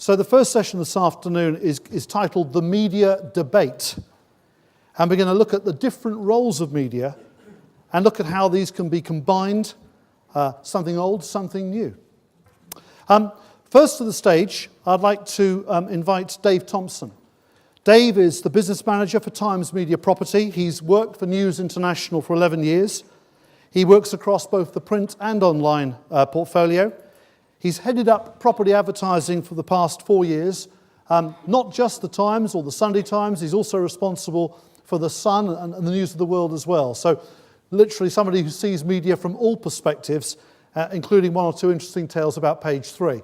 So the first session this afternoon is titled The Media Debate. And we're going to look at the different roles of media and look at how these can be combined, something old, something new. First to the stage, I'd like to invite Dave Thompson. Dave is the business manager for Times Media Property. He's worked for News International for 11 years. He works across both the print and online portfolio. He's headed up property advertising for the past 4 years, not just the Times or the Sunday Times. He's also responsible for the Sun and the News of the World as well. So literally somebody who sees media from all perspectives, including one or two interesting tales about Page 3.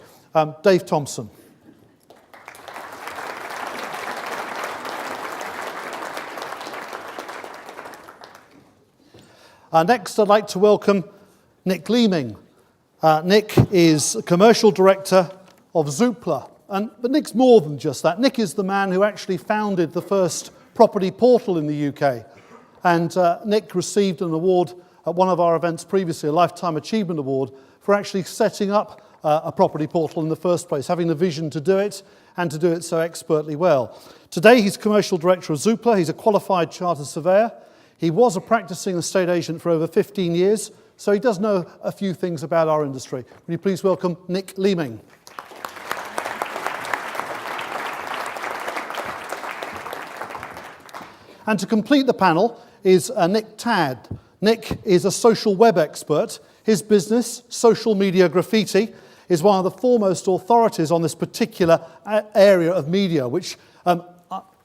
Dave Thompson. Next, I'd like to welcome Nick Leeming. Nick is commercial director of Zoopla. But Nick's more than just that. Nick is the man who actually founded the first property portal in the UK. And Nick received an award at one of our events previously, a Lifetime Achievement Award, for actually setting up a property portal in the first place, having the vision to do it and to do it so expertly well. Today, he's commercial director of Zoopla. He's a qualified chartered surveyor. He was a practicing estate agent for over 15 years, so he does know a few things about our industry. Will you please welcome Nick Leeming? And to complete the panel is Nick Tadd. Nick is a social web expert. His business, Social Media Graffiti, is one of the foremost authorities on this particular area of media, which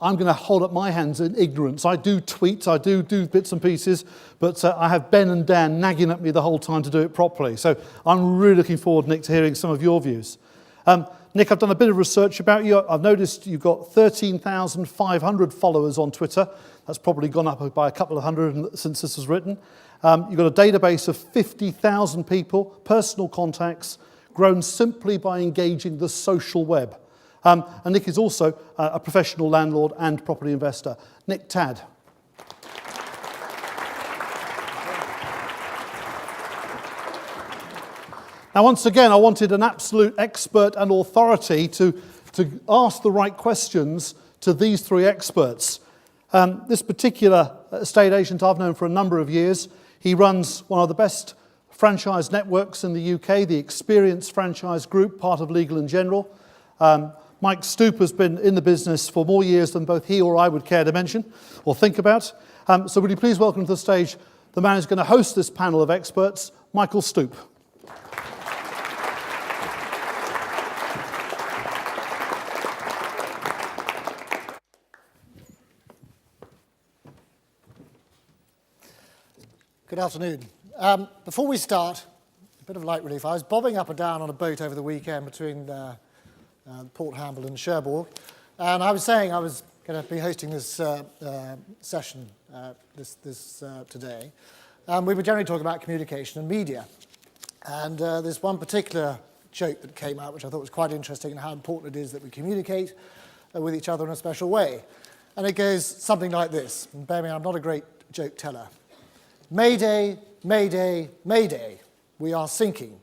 I'm going to hold up my hands in ignorance. I do tweet, I do bits and pieces, but I have Ben and Dan nagging at me the whole time to do it properly. So I'm really looking forward, Nick, to hearing some of your views. Nick, I've done a bit of research about you. I've noticed you've got 13,500 followers on Twitter. That's probably gone up by a couple of hundred since this was written. You've got a database of 50,000 people, personal contacts, grown simply by engaging the social web. And Nick is also a professional landlord and property investor. Nick Tadd. Now, once again, I wanted an absolute expert and authority to ask the right questions to these three experts. This particular estate agent I've known for a number of years. He runs one of the best franchise networks in the UK, the Experience Franchise Group, part of Legal & General. Mike Stoop has been in the business for more years than both he or I would care to mention or think about. So would you please welcome to the stage the man who's going to host this panel of experts, Michael Stoop. Good afternoon. Before we start, a bit of light relief. I was bobbing up and down on a boat over the weekend between Port Hamble and Cherbourg, and I was saying I was going to be hosting this session today. We were generally talking about communication and media, and there's one particular joke that came out which I thought was quite interesting, and how important it is that we communicate with each other in a special way. And it goes something like this. And bear me, I'm not a great joke teller. Mayday, mayday, mayday, we are sinking.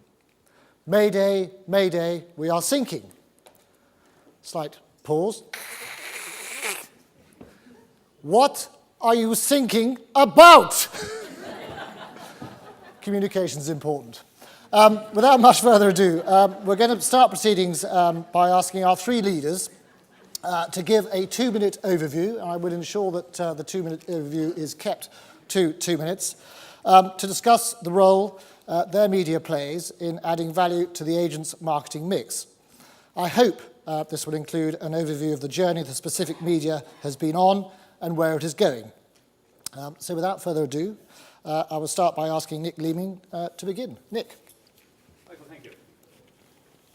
Mayday, mayday, we are sinking. Slight pause. What are you thinking about? Communication is important. Without much further ado, we're going to start proceedings by asking our three leaders to give a 2-minute overview, and I will ensure that the 2-minute overview is kept to 2 minutes, to discuss the role their media plays in adding value to the agent's marketing mix. I hope this will include an overview of the journey the specific media has been on and where it is going. So without further ado, I will start by asking Nick Leeming to begin. Nick. Michael, thank you.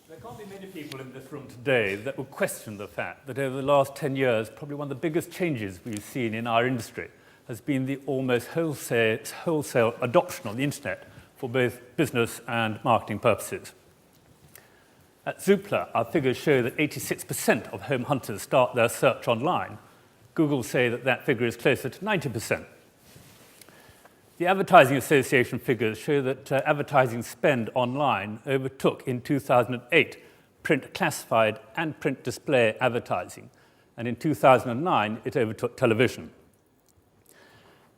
There can't be many people in this room today that will question the fact that over the last 10 years, probably one of the biggest changes we've seen in our industry has been the almost wholesale adoption of the internet for both business and marketing purposes. At Zoopla, our figures show that 86% of home hunters start their search online. Google say that that figure is closer to 90%. The Advertising Association figures show that advertising spend online overtook in 2008 print classified and print display advertising. And in 2009, it overtook television.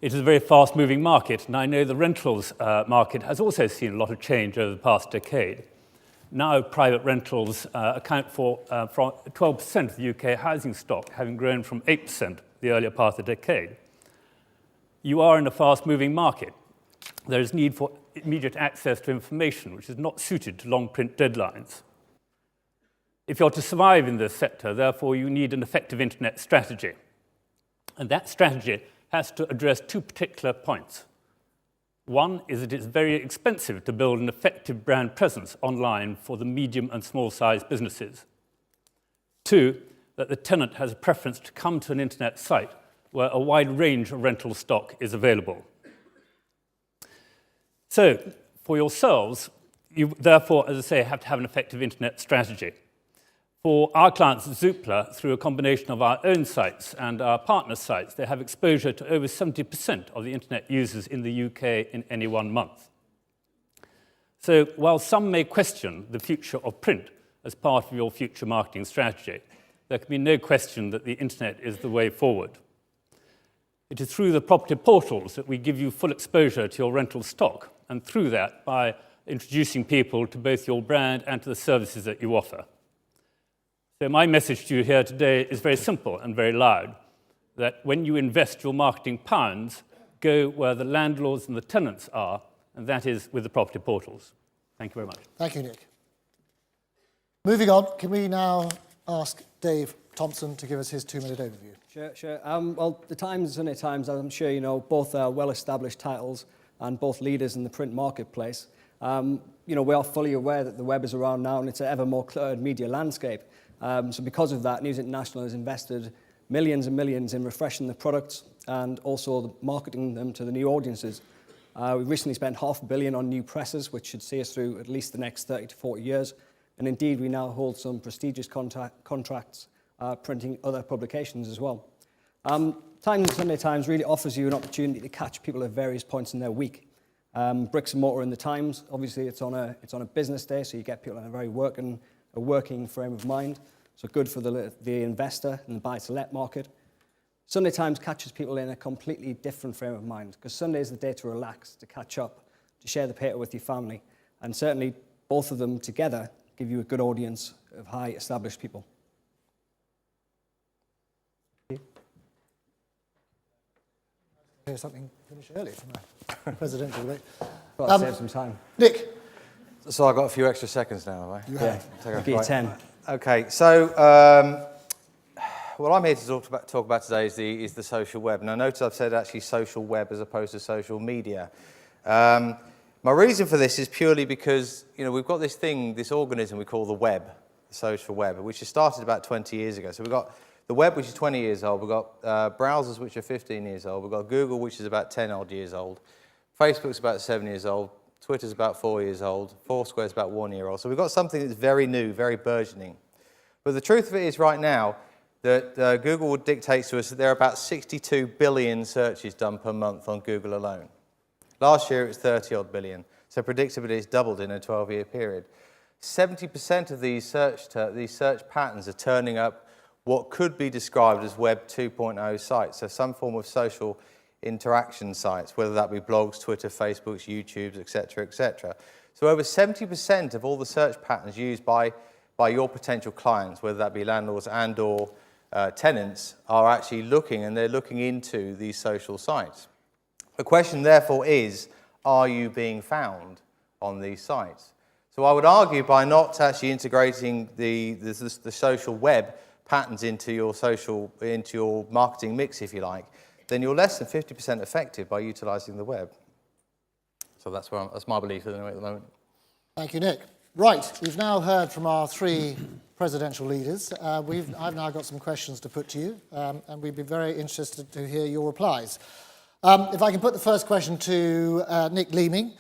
It is a very fast-moving market, and I know the rentals market has also seen a lot of change over the past decade. Now, private rentals account for 12% of the UK housing stock, having grown from 8% the earlier part of the decade. You are in a fast-moving market. There is need for immediate access to information, which is not suited to long print deadlines. If you're to survive in this sector, therefore, you need an effective internet strategy. And that strategy has to address two particular points. One is that it's very expensive to build an effective brand presence online for the medium and small-sized businesses. Two, that the tenant has a preference to come to an internet site where a wide range of rental stock is available. So, for yourselves, you therefore, as I say, have to have an effective internet strategy. For our clients at Zoopla, through a combination of our own sites and our partner sites, they have exposure to over 70% of the internet users in the UK in any 1 month. So while some may question the future of print as part of your future marketing strategy, there can be no question that the internet is the way forward. It is through the property portals that we give you full exposure to your rental stock, and through that by introducing people to both your brand and to the services that you offer. So my message to you here today is very simple and very loud, that when you invest your marketing pounds, go where the landlords and the tenants are, and that is with the property portals. Thank you very much. Thank you, Nick. Moving on, can we now ask Dave Thompson to give us his 2-minute overview? Sure. Well, the Times, Sunday Times, as I'm sure you know, both are well-established titles and both leaders in the print marketplace. We are fully aware that the web is around now and it's an ever more cluttered media landscape. So because of that, News International has invested millions and millions in refreshing the products and also marketing them to the new audiences. We recently spent £500 million on new presses, which should see us through at least the next 30 to 40 years. And indeed, we now hold some prestigious contracts printing other publications as well. Times and Sunday Times really offers you an opportunity to catch people at various points in their week. Bricks and mortar in the Times, obviously it's on a business day, so you get people in a very working frame of mind, so good for the investor in the buy-to-let market. Sunday Times catches people in a completely different frame of mind, because Sunday is the day to relax, to catch up, to share the paper with your family, and certainly both of them together give you a good audience of high established people. Hear something finish early from a presidential debate. Got to save some time. Nick. So I've got a few extra seconds now, have I? Yeah, I'll give you 10. Okay, so what I'm here to talk about today is the social web. Now, notice I've said actually social web as opposed to social media. My reason for this is purely because we've got this organism we call the web, the social web, which has started about 20 years ago. So we've got the web, which is 20 years old. We've got browsers, which are 15 years old. We've got Google, which is about 10 odd years old. Facebook's about 7 years old. Twitter's about 4 years old. Foursquare's about 1 year old. So we've got something that's very new, very burgeoning. But the truth of it is right now that Google dictates to us that there are about 62 billion searches done per month on Google alone. Last year it was 30 odd billion. So predictably it's doubled in a 12-year period. 70% of these search patterns are turning up what could be described as Web 2.0 sites, so some form of social interaction sites, whether that be blogs, Twitter, Facebooks, YouTubes, etc., etc. So over 70% of all the search patterns used by your potential clients, whether that be landlords and or tenants, are actually looking into these social sites. The question therefore is, are you being found on these sites? So I would argue by not actually integrating the social web patterns into your marketing mix, if you like, then you're less than 50% effective by utilising the web. So that's my belief at the moment. Thank you, Nick. Right, we've now heard from our 3 presidential leaders. I've now got some questions to put to you, and we'd be very interested to hear your replies. If I can put the first question to Nick Leeming,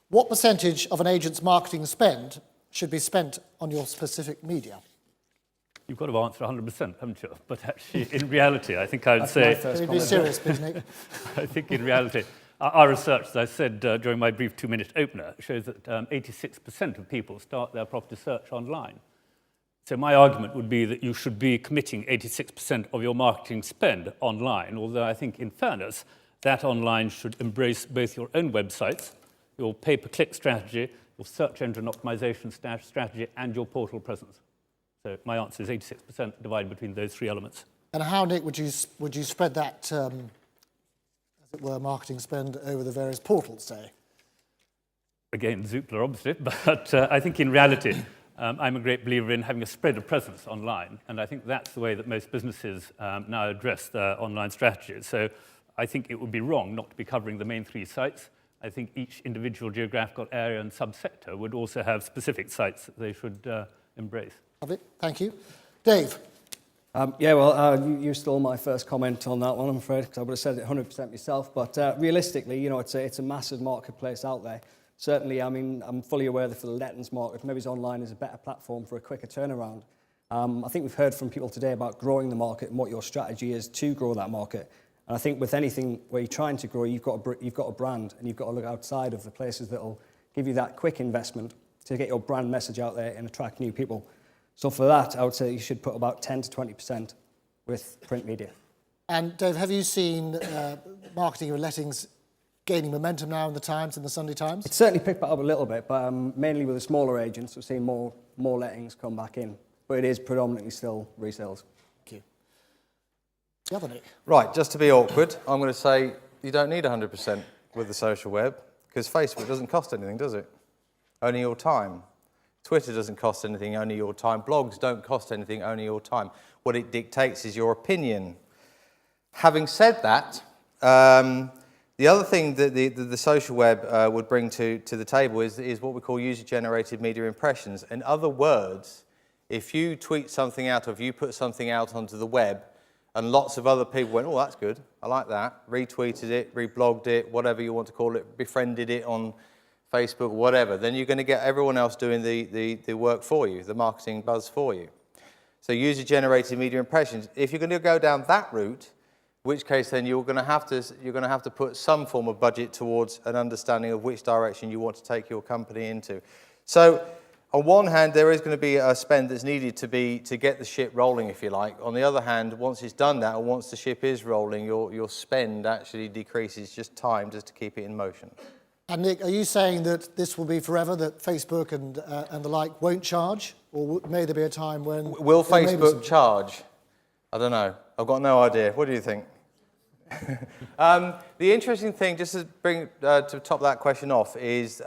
what percentage of an agent's marketing spend should be spent on your specific media? You've got to answer 100%, haven't you? But actually, in reality, I think I would say... Can you be serious, please, Nick? I think in reality, our research, as I said during my brief 2-minute opener, shows that 86% of people start their property search online. So my argument would be that you should be committing 86% of your marketing spend online, although I think in fairness, that online should embrace both your own websites, your pay-per-click strategy, your search engine optimization strategy, and your portal presence. So my answer is 86% divided between those three elements. And how, Nick, would you spread that, as it were, marketing spend over the various portals, say? Again, Zoopla, obviously, but I think in reality, I'm a great believer in having a spread of presence online, and I think that's the way that most businesses now address their online strategies. So I think it would be wrong not to be covering the main three sites. I think each individual geographical area and subsector would also have specific sites that they should embrace. Lovely, thank you. Dave? You stole my first comment on that one, I'm afraid, because I would have said it 100% myself. But realistically, you know, it's a massive marketplace out there. Certainly, I mean, I'm fully aware that for the lettings market, maybe online is a better platform for a quicker turnaround. I think we've heard from people today about growing the market and what your strategy is to grow that market. And I think with anything where you're trying to grow, you've got a brand, and you've got to look outside of the places that will give you that quick investment to get your brand message out there and attract new people. So for that, I would say you should put about 10 to 20% with print media. And Dave, have you seen marketing or lettings gaining momentum now in the Times and the Sunday Times? It's certainly picked that up a little bit, but mainly with the smaller agents, we're seeing more lettings come back in. But it is predominantly still resales. Thank you. The other Nick? Right, just to be awkward, I'm going to say you don't need 100% with the social web, because Facebook doesn't cost anything, does it? Only your time. Twitter doesn't cost anything, only your time. Blogs don't cost anything, only your time. What it dictates is your opinion. Having said that, the other thing that the social web would bring to the table is what we call user-generated media impressions. In other words, if you tweet something out or if you put something out onto the web and lots of other people went, oh, that's good, I like that, retweeted it, reblogged it, whatever you want to call it, befriended it on Facebook, whatever, then you're going to get everyone else doing the work for you, the marketing buzz for you. So user-generated media impressions. If you're going to go down that route, in which case then you're going to have to put some form of budget towards an understanding of which direction you want to take your company into. So on one hand, there is going to be a spend that's needed to get the ship rolling, if you like. On the other hand, once it's done that, or once the ship is rolling, your spend actually decreases just time just to keep it in motion. And Nick, are you saying that this will be forever, that Facebook and the like won't charge? Or may there be a time when... Will Facebook charge? I don't know. I've got no idea. What do you think? The interesting thing, just to bring to top that question off, is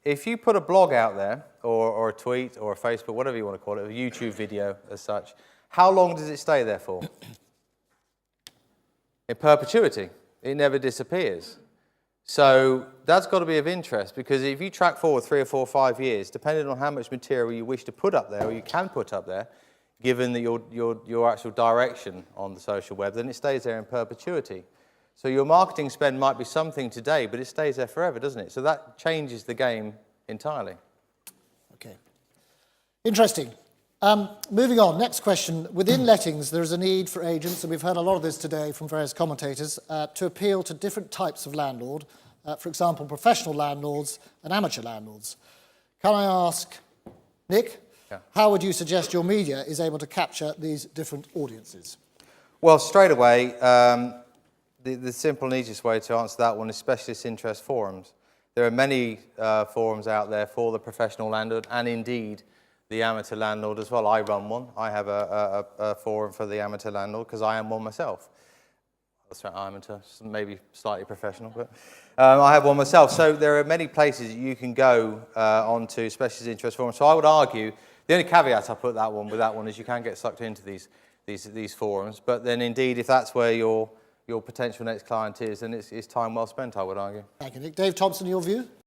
if you put a blog out there, or a tweet, or a Facebook, whatever you want to call it, a YouTube video as such, how long does it stay there for? In perpetuity. It never disappears. So that's got to be of interest, because if you track forward 3 or 4 or 5 years, depending on how much material you wish to put up there, or you can put up there, given that your actual direction on the social web, then it stays there in perpetuity. So your marketing spend might be something today, but it stays there forever, doesn't it? So that changes the game entirely. Okay. Interesting. Moving on, next question. Within lettings, there is a need for agents, and we've heard a lot of this today from various commentators, to appeal to different types of landlord, for example, professional landlords and amateur landlords. Can I ask, Nick, how would you suggest your media is able to capture these different audiences? Well, straight away, the simple and easiest way to answer that one is specialist interest forums. There are many forums out there for the professional landlord, and indeed the amateur landlord as well. I run one. I have a forum for the amateur landlord because I am one myself. That's right, amateur, maybe slightly professional, but I have one myself. So there are many places that you can go onto specialist interest forums. So I would argue, the only caveat I put with that one is you can get sucked into these forums. But then indeed, if that's where your potential next client is, then it's time well spent, I would argue. Thank you, Nick. Dave Thompson, your view?